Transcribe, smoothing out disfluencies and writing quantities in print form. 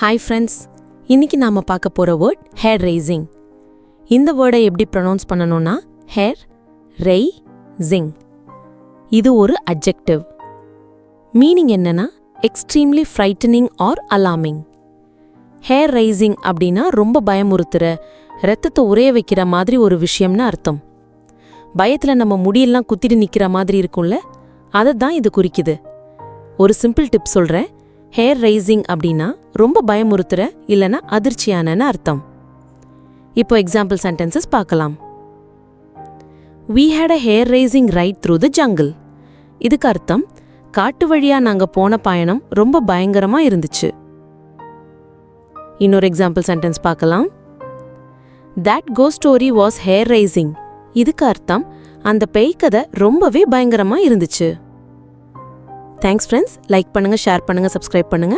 Hi friends, இன்னைக்கு நாம பார்க்க போற வேர்ட் ஹேர் ரைசிங். இந்த வேர்டை எப்படி ப்ரொனவுன்ஸ் பண்ணணும்னா ஹேர் ரைசிங். இது ஒரு அட்ஜெக்டிவ். மீனிங் என்னன்னா extremely frightening or alarming. Hair raising அப்படின்னா ரொம்ப பயமுறுத்துற, ரத்தத்தை உறைய வைக்கிற மாதிரி ஒரு விஷயம்னு அர்த்தம். பயத்தில் நம்ம முடியெல்லாம் குத்திட்டு நிற்கிற மாதிரி இருக்கும்ல, அதை தான் இது குறிக்குது. ஒரு சிம்பிள் டிப் சொல்கிறேன். ஹேர் ரைசிங் அப்படின்னா ரொம்ப பயமுறுத்துற இல்லைன்னா அதிர்ச்சியானன்னு அர்த்தம். இப்போ எக்ஸாம்பிள் சென்டென்சஸ் பார்க்கலாம். We had a hair raising ride through the jungle. இதுக்கு அர்த்தம் காட்டு வழியா நாங்க போன பயணம் ரொம்ப பயங்கரமா இருந்துச்சு. இன்னொரு எக்ஸாம்பிள் சென்டென்ஸ் பார்க்கலாம். That ghost story was hair raising. இதுக்கு அர்த்தம் அந்த பேய் கதை ரொம்பவே பயங்கரமா இருந்துச்சு. Thanks friends. லைக் பண்ணுங்க, ஷேர் பண்ணுங்க, சப்ஸ்கிரைப் பண்ணுங்க.